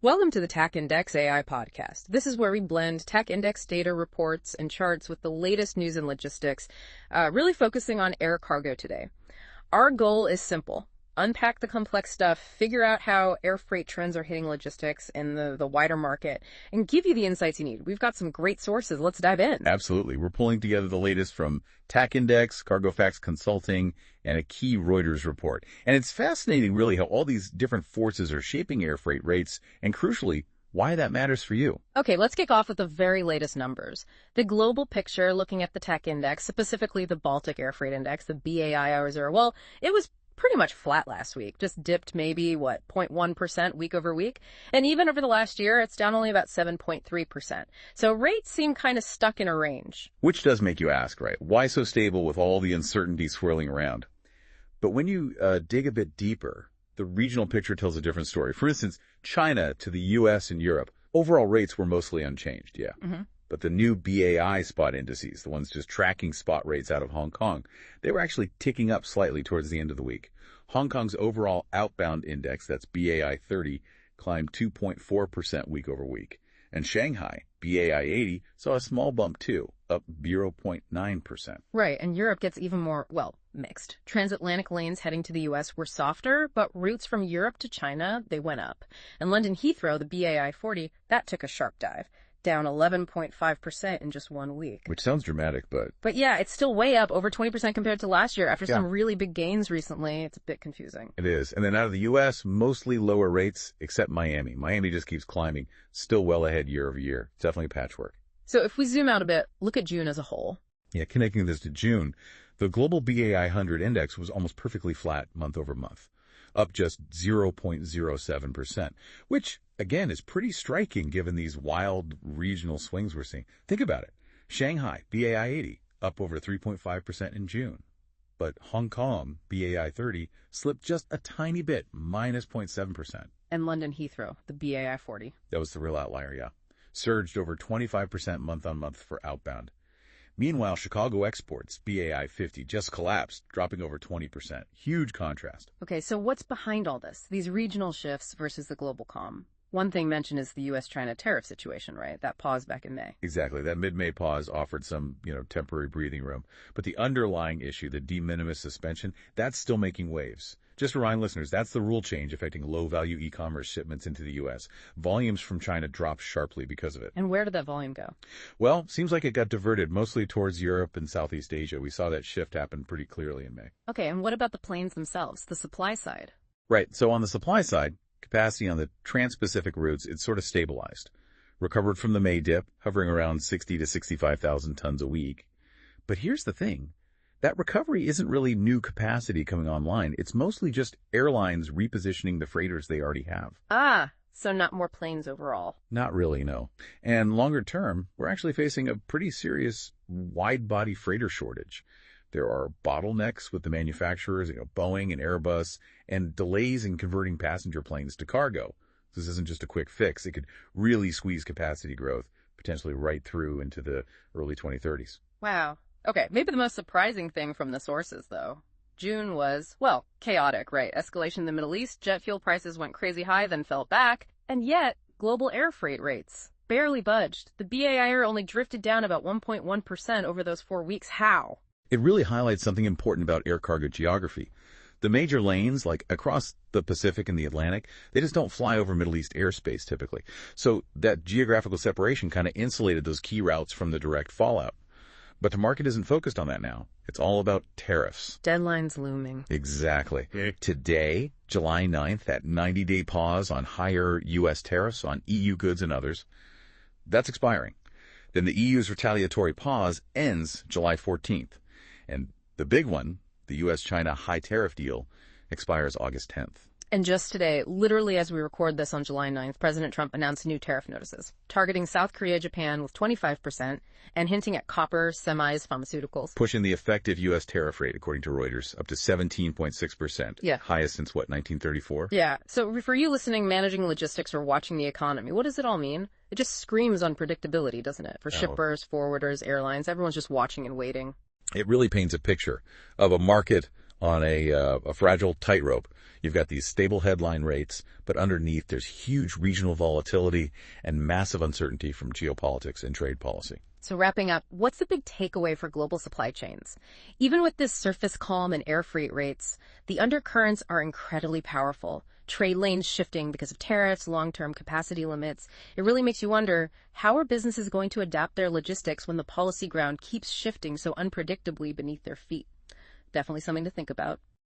Welcome to the TAC Index AI podcast. This is where we blend tech index data reports and charts with the latest news and logistics, really focusing on air cargo today. Our goal is simple. Unpack the complex stuff, figure out how air freight trends are hitting logistics and the wider market, and give you the insights you need. We've got some great sources. Let's dive in. Absolutely. We're pulling together the latest from TAC Index, Cargo Facts Consulting, and a key Reuters report. And it's fascinating, really, how all these different forces are shaping air freight rates, and crucially, why that matters for you. Okay, let's kick off with the very latest numbers. The global picture, looking at the TAC Index, specifically the Baltic Air Freight Index, the BAI hours are, well, it was pretty much flat last week, just dipped maybe, 0.1% week over week. And even over the last year, it's down only about 7.3%. So rates seem kind of stuck in a range. Which does make you ask, right? Why so stable with all the uncertainty swirling around? But when you dig a bit deeper, the regional picture tells a different story. For instance, China to the U.S. and Europe, overall rates were mostly unchanged, yeah. But the new BAI spot indices, the ones just tracking spot rates out of Hong Kong, they were actually ticking up slightly towards the end of the week. Hong Kong's overall outbound index, that's BAI 30, climbed 2.4% week over week. And Shanghai, BAI 80, saw a small bump too, up 0.9%. Right, and Europe gets even more, mixed. Transatlantic lanes heading to the U.S. were softer, but routes from Europe to China, they went up. And London Heathrow, the BAI 40, that took a sharp dive, down 11.5% in just 1 week. Which sounds dramatic, but... But yeah, it's still way up, over 20% compared to last year. After some really big gains recently, it's a bit confusing. It is. And then out of the U.S., mostly lower rates, except Miami. Miami just keeps climbing, still well ahead year over year. It's definitely patchwork. So if we zoom out a bit, look at June as a whole. Yeah, connecting this to June, the global BAI 100 index was almost perfectly flat month over month, up just 0.07%, which, again, is pretty striking given these wild regional swings we're seeing. Think about it. Shanghai, BAI 80, up over 3.5% in June. But Hong Kong, BAI 30, slipped just a tiny bit, minus 0.7%. And London Heathrow, the BAI 40. That was the real outlier, yeah. Surged over 25% month on month for outbound. Meanwhile, Chicago exports, BAI 50, just collapsed, dropping over 20%. Huge contrast. Okay, so what's behind all this? These regional shifts versus the global calm. One thing mentioned is the U.S.-China tariff situation, right? That pause back in May. Exactly. That mid-May pause offered some, temporary breathing room. But the underlying issue, the de minimis suspension, that's still making waves. Just to remind listeners, that's the rule change affecting low-value e-commerce shipments into the U.S. Volumes from China dropped sharply because of it. And where did that volume go? Well, seems like it got diverted mostly towards Europe and Southeast Asia. We saw that shift happen pretty clearly in May. Okay, and what about the planes themselves, the supply side? Right. So on the supply side, capacity on the trans-Pacific routes, it's sort of stabilized. Recovered from the May dip, hovering around 60 to 65,000 tons a week. But here's the thing. That recovery isn't really new capacity coming online. It's mostly just airlines repositioning the freighters they already have. So not more planes overall. Not really, no. And longer term, we're actually facing a pretty serious wide-body freighter shortage. There are bottlenecks with the manufacturers, Boeing and Airbus, and delays in converting passenger planes to cargo. This isn't just a quick fix. It could really squeeze capacity growth, potentially right through into the early 2030s. Wow. Okay, maybe the most surprising thing from the sources, though. June was, chaotic, right? Escalation in the Middle East, jet fuel prices went crazy high, then fell back. And yet, global air freight rates barely budged. The BAIR only drifted down about 1.1% over those 4 weeks. How? It really highlights something important about air cargo geography. The major lanes, like across the Pacific and the Atlantic, they just don't fly over Middle East airspace typically. So that geographical separation kind of insulated those key routes from the direct fallout. But the market isn't focused on that now. It's all about tariffs. Deadlines looming. Exactly. Today, July 9th, that 90-day pause on higher U.S. tariffs on EU goods and others, that's expiring. Then the EU's retaliatory pause ends July 14th. And the big one, the U.S.-China high tariff deal, expires August 10th. And just today, literally as we record this on July 9th, President Trump announced new tariff notices, targeting South Korea, Japan with 25%, and hinting at copper, semis, pharmaceuticals. Pushing the effective U.S. tariff rate, according to Reuters, up to 17.6%. Yeah. Highest since, 1934? Yeah. So for you listening, managing logistics or watching the economy, what does it all mean? It just screams unpredictability, doesn't it? For shippers, forwarders, airlines, everyone's just watching and waiting. It really paints a picture of a market on a fragile tightrope. You've got these stable headline rates, but underneath there's huge regional volatility and massive uncertainty from geopolitics and trade policy. So wrapping up, what's the big takeaway for global supply chains? Even with this surface calm and air freight rates, the undercurrents are incredibly powerful. Trade lanes shifting because of tariffs, long-term capacity limits. It really makes you wonder, how are businesses going to adapt their logistics when the policy ground keeps shifting so unpredictably beneath their feet? Definitely something to think about.